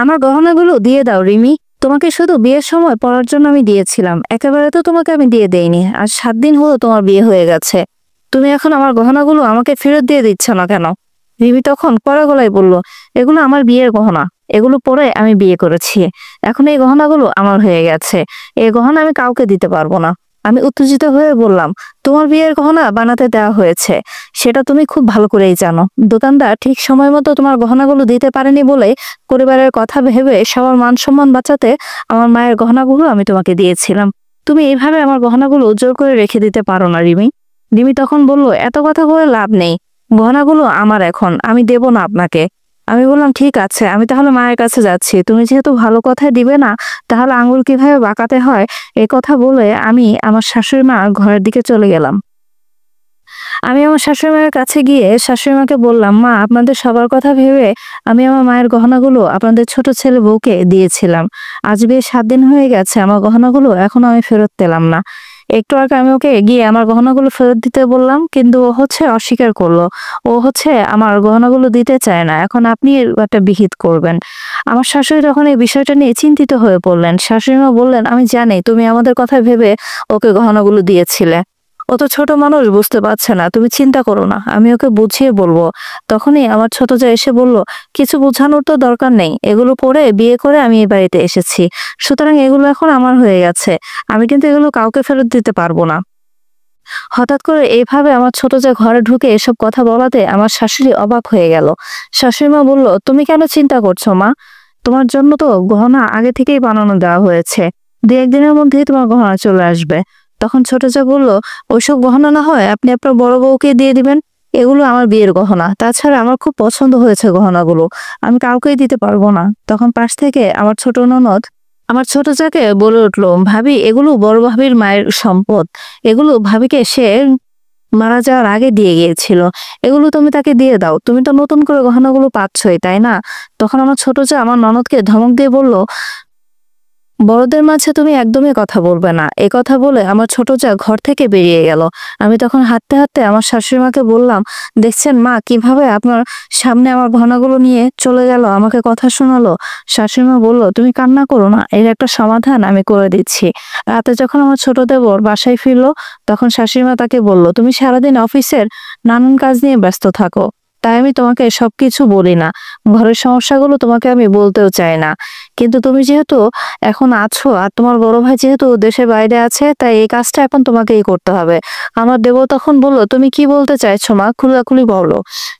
আমার গহনাগুলো দিয়ে দাও রিমি। তোমাকে শুধু বিয়ের সময় পরার জন্য আমি দিয়েছিলাম, একেবারে তো তোমাকে আমি দিয়ে দেইনি। আর 7 দিন হলো তোমার বিয়ে হয়ে গেছে, তুমি এখন আমার গহনাগুলো আমাকে ফেরত দিয়ে দিচ্ছ না কেন? রিমি তখন কড়া গলায় বলল, এগুলো আমার বিয়ের গহনা, এগুলো পরে আমি বিয়ে করেছি। এখন এই গহনাগুলো আমার হয়ে গেছে, এই গহনা আমি কাউকে দিতে পারবো না। আমি উত্তেজিত হয়ে বললাম, তোমার বিয়ের গহনা বানাতে দেওয়া হয়েছে, সেটা তুমি খুব ভালো করেই জানো। দোকানদার ঠিক সময় মতো তোমার গহনাগুলো দিতে পারেনি বলে পরিবারের কথা ভেবে সবার মান সম্মান বাঁচাতে আমার মায়ের গহনাগুলো আমি তোমাকে দিয়েছিলাম। তুমি এইভাবে আমার গহনাগুলো জোর করে রেখে দিতে পারো না রিমি। রিমি তখন বলল, এত কথা বলে লাভ নেই, গহনাগুলো আমার, এখন আমি দেব না আপনাকে। আমি বললাম, ঠিক আছে, আমি তাহলে মায়ের কাছে যাচ্ছি, তুমি যেহেতু ভালো কথাই দিবে না, তাহলে আঙুল কিভাবে বাঁকাতে হয় এই কথা বলে আমি আমার শাশুড়ি মা ঘরের দিকে চলে গেলাম। আমি আমার শাশুড়ি মায়ের কাছে গিয়ে শাশুড়ি মাকে বললাম, মা, আপনাদের সবার কথা ভেবে আমি আমার মায়ের গহনাগুলো আপনাদের ছোট ছেলে বউকে দিয়েছিলাম। আজ বিয়ে 7 দিন হয়ে গেছে, আমার গহনাগুলো এখনো আমি ফেরত পেলাম না। একটু আগে আমি ওকে গিয়ে আমার গহনাগুলো ফেরত দিতে বললাম, কিন্তু ও অস্বীকার করলো। ও আমার গহনাগুলো দিতে চায় না। এখন আপনি একটা বিহিত করবেন। আমার শাশুড়ি তখন এই বিষয়টা নিয়ে চিন্তিত হয়ে পড়লেন। শাশুড়ি মা বললেন, আমি জানি তুমি আমাদের কথা ভেবে ওকে গহনাগুলো দিয়েছিলে। ও তো ছোট মানুষ, বুঝতে পারছে না, তুমি চিন্তা করো না, আমি ওকে বুঝিয়ে বলবো। তখনই আমার ছোট যা এসে বলল, কিছু বোঝানোর তো দরকার নেই, এগুলো পরে বিয়ে করে আমি এই বাড়িতে এসেছি, সুতরাং এগুলো এখন আমার হয়ে গেছে, আমি কিন্তু এগুলো কাউকে ফেরত দিতে পারবো না। হঠাৎ করে এইভাবে আমার ছোট যা ঘরে ঢুকে এসব কথা বলাতে আমার শাশুড়ি অবাক হয়ে গেল। শাশুড়ি মা বলল, তুমি কেন চিন্তা করছো মা? তোমার জন্য তো গহনা আগে থেকেই বানানো দেওয়া হয়েছে, 2-1 দিনের মধ্যেই তোমার গহনা চলে আসবে। তখন ছোট যা বলল, ওইসব গহনা না হয় আপনি আপনার বড় বউকে দিয়ে দিবেন, এগুলো আমার বিয়ের গহনা, তাছাড়া আমার খুব পছন্দ হয়েছে গহনাগুলো, আমি কাউকেই দিতে পারবো না। তখন পাশ থেকে আমার ছোট ননদ আমার ছোট যাকে বলে উঠলো, ভাবি, এগুলো বড় ভাবির মায়ের সম্পদ, এগুলো ভাবিকে সে মারা যাওয়ার আগে দিয়ে গিয়েছিল, এগুলো তুমি তাকে দিয়ে দাও, তুমি তো নতুন করে গহনাগুলো পাচ্ছই, তাই না? তখন আমার ছোট যা আমার ননদকে ধমক দিয়ে বলল, বড়দের মাঝে তুমি একদমই কথা বলবে না। এই কথা বলে আমার ছোট যা ঘর থেকে বেরিয়ে গেল। আমি তখন হাঁটতে হাঁটতে আমার শাশুড়ি মাকে বললাম, দেখছেন মা, কিভাবে আপনার সামনে আমার গহনাগুলো নিয়ে চলে গেল, আমাকে কথা শোনালো। শাশুড়ি মা বলল, তুমি কান্না করো না, এর একটা সমাধান আমি করে দিচ্ছি। রাতে যখন আমার ছোট দেবর বাসায় ফিরলো, তখন শাশুড়ি মা তাকে বলল, তুমি সারাদিন অফিসের নানান কাজ নিয়ে ব্যস্ত থাকো, তাই আমি তোমাকে সবকিছু বলি না, ঘরের সমস্যাগুলো তোমাকে আমি বলতেও চাই না। কিন্তু তুমি যেহেতু এখন আছো আর তোমার বড় ভাই যেহেতু দেশের বাইরে আছে, তাই এই কাজটা এখন তোমাকেই করতে হবে। আমার দেবর তখন বলল, তুমি কি বলতে চাইছো মা, খোলাখুলি বলো।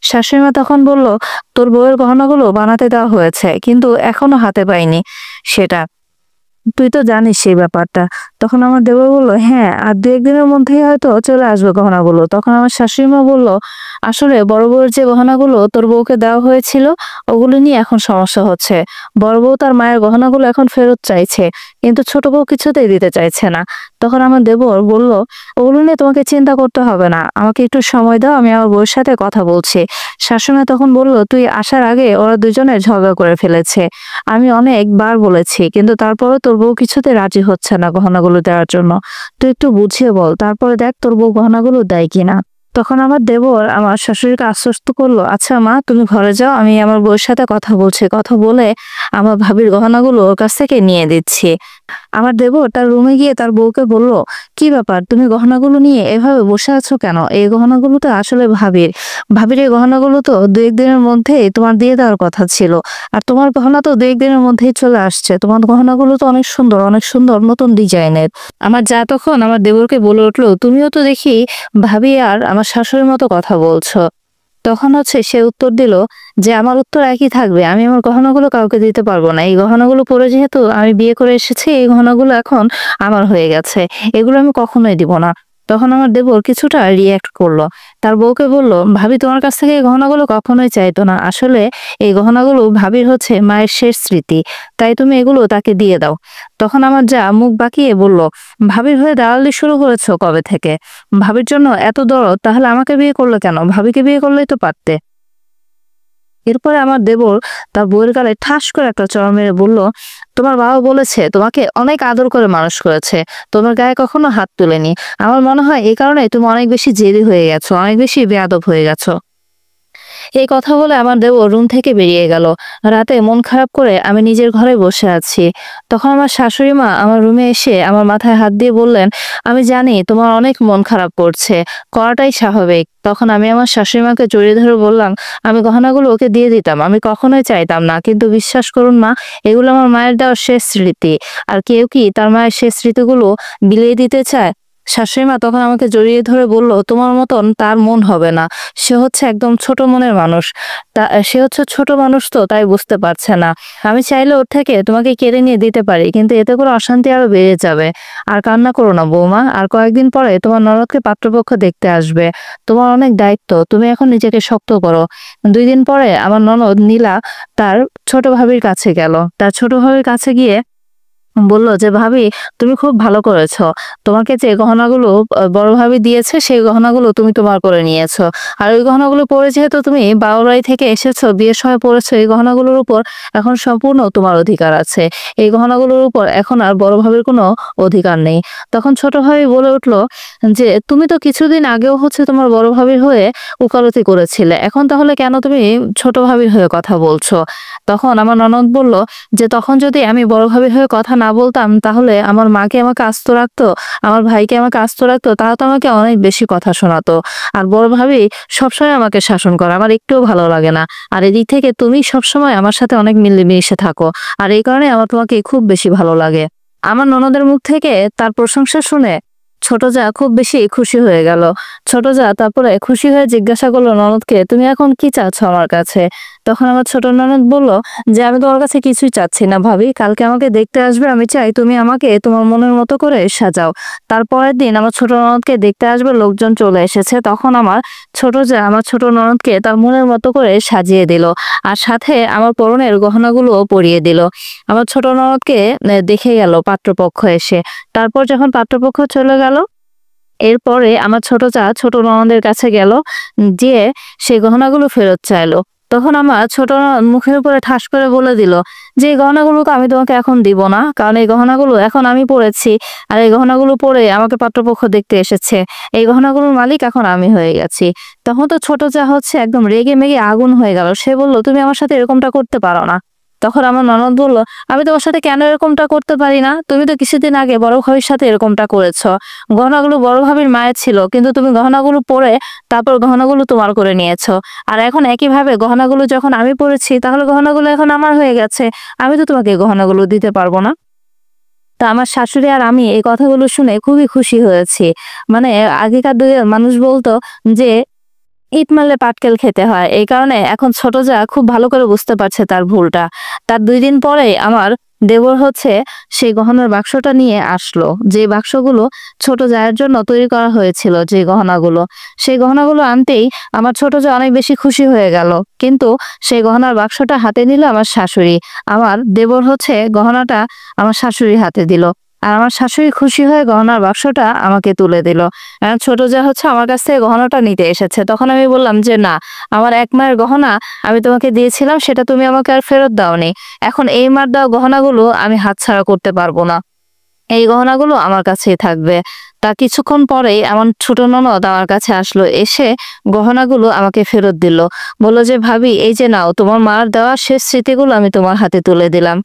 শাশুড়ি মা তখন বলল, তোর বউয়ের গহনাগুলো বানাতে দেওয়া হয়েছে, কিন্তু এখনো হাতে পাইনি সেটা, তুই তো জানিস সেই ব্যাপারটা। তখন আমার দেবর বলল, হ্যাঁ, আর 2-1 দিনের মধ্যেই হয়তো চলে আসবে গহনাগুলো। তখন আমার শাশুড়ি মা বলল, আসলে বড় বউয়ের যে গহনাগুলো তোর বউকে দেওয়া হয়েছিল, ওগুলো নিয়ে এখন সমস্যা হচ্ছে। বড় বউ তার মায়ের গহনাগুলো এখন ফেরত চাইছে, কিন্তু ছোট বউ কিছুতেই দিতে চাইছে না। তখন আমার দেবর বলল, ওগুলো নিয়ে তোমাকে চিন্তা করতে হবে না, আমাকে একটু সময় দাও, আমি আমার বউয়ের সাথে কথা বলছি। শাশুড়ি মা তখন বলল, তুই আসার আগে ওরা দুজনে ঝগড়া করে ফেলেছে, আমি অনেকবার বলেছি, কিন্তু তারপরে তোর বউ কিছুতে রাজি হচ্ছে না গহনাগুলো দেওয়ার জন্য, তুই একটু বুঝিয়ে বল, তারপরে দেখ তোর বউ গহনাগুলো দেয় কিনা। তখন আমার দেবর আমার শাশুড়িকে আশ্বস্ত করলো, আচ্ছা মা, তুমি ঘরে যাও, আমি আমার বউয়ের সাথে কথা বলছি, কথা বলে আমার ভাবির গহনাগুলো ওর কাছ থেকে নিয়ে দিচ্ছি। আমার দেবর তার রুমে গিয়ে তার বউকে বলল, কি ব্যাপার, তুমি গহনাগুলো নিয়ে এভাবে বসে আছো কেন? এই গহনাগুলো তো আসলে ভাবির, ভাবির এই গহনাগুলো তো 2-1 দিনের মধ্যেই তোমার দিয়ে দেওয়ার কথা ছিল, আর তোমার গহনা তো 2-1 দিনের মধ্যেই চলে আসছে, তোমার গহনাগুলো তো অনেক সুন্দর, অনেক সুন্দর, নতুন ডিজাইনের। আমার যা তখন আমার দেবরকে বলে উঠলো, তুমিও তো দেখি ভাবি আর আমার শাশুড়ির মতো কথা বলছো। তখন সে উত্তর দিল যে, আমার উত্তর একই থাকবে, আমি আমার গহনাগুলো কাউকে দিতে পারবো না, এই গহনাগুলো পরে যেহেতু আমি বিয়ে করে এসেছি, এই গহনাগুলো এখন আমার হয়ে গেছে, এগুলো আমি কখনোই দিব না। তখন আমার দেবর কিছুটা রিয়াক্ট করলো, তার বউকে বলল, ভাবি তোমার কাছ থেকে এই গহনাগুলো কখনোই চাইতো না, আসলে এই গহনাগুলো ভাবির মায়ের শেষ স্মৃতি, তাই তুমি এগুলো তাকে দিয়ে দাও। তখন আমার যা মুখ বাঁকিয়ে বলল, ভাবির হয়ে দালালি শুরু করেছো কবে থেকে? ভাবির জন্য এত দরদ, তাহলে আমাকে বিয়ে করলে কেন? ভাবিকে বিয়ে করলেই তো পারতে। এরপরে আমার দেবর তার বউয়ের গালে ঠাস করে একটা চড় মেরে বলল, তোমার বাবা বলেছে তোমাকে অনেক আদর করে মানুষ করেছে, তোমার গায়ে কখনো হাত তুলেনি, আমার মনে হয় এই কারণে তুমি অনেক বেশি জেদি হয়ে গেছো, অনেক বেশি বেয়াদব হয়ে গেছো। এই কথা বলে আমার দেবর রুম থেকে বেরিয়ে গেল। রাতে মন খারাপ করে আমি নিজের ঘরে বসে আছি। তখন আমার শাশুড়ি মা আমার রুমে এসে আমার মাথায় হাত দিয়ে বললেন, আমি জানি তোমার অনেক মন খারাপ করছে, করাটাই স্বাভাবিক। তখন আমি আমার শাশুড়ি মাকে জড়িয়ে ধরে বললাম, আমি গহনাগুলো ওকে দিয়ে দিতাম, আমি কখনোই চাইতাম না, কিন্তু বিশ্বাস করুন মা, এগুলো আমার মায়ের দেওয়া শেষ স্মৃতি। আর কেউ কি তার মায়ের শেষ স্মৃতিগুলো বিলিয়ে দিতে চায়? শাশুড়ি মা তখন আমাকে জড়িয়ে ধরে বলল, তোমার মতন তার মন হবে না, সে হচ্ছে একদম ছোট মনের মানুষ। সে হচ্ছে ছোট মানুষ, তো তাই বুঝতে পারছে না। আমি চাইলে ওর থেকে তোমাকে কেড়ে নিয়ে দিতে পারি, কিন্তু এতে করে অশান্তি আরো বেড়ে যাবে। আর কান্না করো না বৌমা, আর কয়েকদিন পরে তোমার ননদকে পাত্রপক্ষ দেখতে আসবে। তোমার অনেক দায়িত্ব, তুমি এখন নিজেকে শক্ত করো। 2 দিন পরে আমার ননদ নীলা তার ছোট ভাবির কাছে গেল। তার ছোট ভাবির কাছে গিয়ে বলল যে, ভাবি তুমি খুব ভালো করেছো, তোমাকে যে গহনাগুলো বড় ভাবি দিয়েছে সেই গহনাগুলো তুমি তোমার করে নিয়েছো। আর ওই গহনাগুলো পরে যেহেতু তুমি বাবার বাড়ি থেকে এসেছো, বিয়ের সময় পরেছো, এই গহনাগুলোর উপর এখন সম্পূর্ণ তোমার অধিকার আছে। এই গহনাগুলোর উপর এখন আর বড় ভাবির কোনো অধিকার নেই। তখন ছোট ভাবি বলে উঠলো যে, তুমি তো কিছুদিন আগেও হচ্ছে তোমার বড় ভাবির হয়ে উকালতি করেছিলে, এখন তাহলে কেন তুমি ছোট ভাবির হয়ে কথা বলছো? তখন আমার ননদ বলল যে, তখন যদি আমি বড় ভাবির হয়ে কথা না বলতাম, তাহলে আমার মাকে আমাকে আস্ত রাখতো, আমার ভাইকে আমাকে আস্ত রাখতো, তারা তো আমাকে অনেক বেশি কথা শোনাতো। আর বড় ভাবি সবসময় আমাকে শাসন করে, আমার একটুও ভালো লাগে না। আর এদিক থেকে তুমি সবসময় আমার সাথে অনেক মিলেমিশে থাকো, আর এই কারণে আমার তোমাকে খুব বেশি ভালো লাগে। আমার ননদের মুখ থেকে তার প্রশংসা শুনে ছোট যা খুব বেশি খুশি হয়ে গেল। ছোট যা তারপরে খুশি হয়ে জিজ্ঞাসা করলো ননদকে, তুমি এখন কি চাচ্ছ আমার কাছে? তখন আমার ছোট ননদ বলল যে, আমি তোমার কাছে কিছুই চাচ্ছি না ভাবি, কালকে আমাকে দেখতে আসবে, আমি চাই তুমি আমাকে তোমার মনের মতো করে সাজাও। তারপরের দিন আমার ছোট ননদকে দেখতে আসবে লোকজন চলে এসেছে। তখন আমার ছোট যা আমার ছোট ননদকে তার মনের মতো করে সাজিয়ে দিল, আর সাথে আমার পরনের গহনাগুলো পরিয়ে দিল। আমার ছোট ননদকে দেখে গেল পাত্রপক্ষ এসে। তারপর যখন পাত্রপক্ষ চলে গেল, এরপরে আমার ছোট চা ছোট ননদের কাছে গেল, গিয়ে সেই গহনাগুলো ফেরত চাইলো। তখন আমার ছোট ননদ মুখের উপরে ঠাস করে বলে দিল যে, এই গহনাগুলোকে আমি তোমাকে এখন দিব না, কারণ এই গহনাগুলো এখন আমি পরেছি, আর এই গহনাগুলো পরে আমাকে পাত্রপক্ষ দেখতে এসেছে, এই গহনাগুলোর মালিক এখন আমি হয়ে গেছি। তখন তো ছোট চা হচ্ছে একদম রেগে মেগে আগুন হয়ে গেল। সে বলল, তুমি আমার সাথে এরকমটা করতে পারো না। তখন আমার ননদ বলল, আমি তোমার সাথে কেন এরকমটা করতে পারি না? তুমি তো কিছুদিন আগে বড় ভাবির সাথে এরকমটা করেছো। গহনাগুলো বড় ভাবির মায়ের ছিল, কিন্তু তুমি গহনাগুলো পরে তারপর গহনাগুলো তোমার করে নিয়েছো। আর এখন একইভাবে গহনাগুলো যখন আমি পরেছি, তাহলে গহনাগুলো এখন আমার হয়ে গেছে, আমি তো তোমাকে এই গহনাগুলো দিতে পারবো না। তা আমার শাশুড়ি আর আমি এই কথাগুলো শুনে খুবই খুশি হয়েছি। মানে আগেকার যুগের মানুষ বলতো যে, ইট মারলে পাটকেল খেতে হয়। এই কারণে এখন ছোট যা খুব ভালো করে বুঝতে পারছে তার ভুলটা। তার 2 দিন পরেই আমার দেবর হচ্ছে সেই গহনার বাক্সটা নিয়ে আসলো, যে বাক্সগুলো ছোট জায়ের জন্য তৈরি করা হয়েছিল, যে গহনাগুলো। সেই গহনাগুলো আনতেই আমার ছোট যা অনেক বেশি খুশি হয়ে গেল, কিন্তু সেই গহনার বাক্সটা হাতে নিল আমার শাশুড়ি। আমার দেবর হচ্ছে গহনাটা আমার শাশুড়ির হাতে দিল, আর আমার শাশুড়ি খুশি হয়ে গহনার বাক্সটা আমাকে তুলে দিল। ছোট যা হচ্ছে আমার কাছ থেকে গহনাটা নিতে এসেছে। তখন আমি বললাম যে, না, আমার এক মায়ের গহনা আমি তোমাকে দিয়েছিলাম, সেটা তুমি আমাকে আর ফেরত দাওনি। এখন এই মার দেওয়া গহনাগুলো আমি হাতছাড়া করতে পারবো না, এই গহনাগুলো আমার কাছেই থাকবে। তা কিছুক্ষণ পরেই আমার ছোট ননদ আমার কাছে আসলো, এসে গহনাগুলো আমাকে ফেরত দিল। বলল যে, ভাবি এই যে নাও, তোমার মার দেওয়া শেষ স্মৃতিগুলো আমি তোমার হাতে তুলে দিলাম।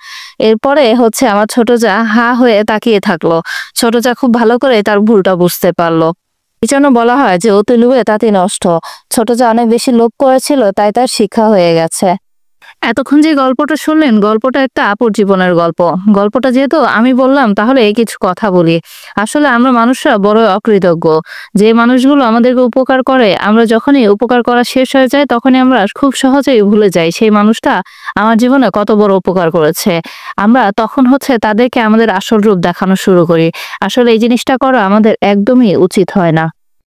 এরপরে হচ্ছে আমার ছোট যা হা হয়ে তাকিয়ে থাকলো। ছোট যা খুব ভালো করে তার ভুলটা বুঝতে পারলো। এই জন্য বলা হয় যে, অতি লোভে তাঁতি নষ্ট। ছোট যা অনেক বেশি লোভ করেছিল, তাই তার শিক্ষা হয়ে গেছে। এতক্ষণ যে গল্পটা শুনলেন, গল্পটা একটা আপুর জীবনের গল্প। গল্পটা যেহেতু আমি বললাম, তাহলে কিছু কথা বলি। আসলে আমরা মানুষরা বড় অকৃতজ্ঞ। যে মানুষগুলো আমাদেরকে উপকার করে, আমরা যখনই উপকার করা শেষ হয়ে যায়, তখনই আমরা খুব সহজেই ভুলে যাই সেই মানুষটা আমার জীবনে কত বড় উপকার করেছে। আমরা তখন হচ্ছে তাদেরকে আমাদের আসল রূপ দেখানো শুরু করি। আসলে এই জিনিসটা করা আমাদের একদমই উচিত হয় না।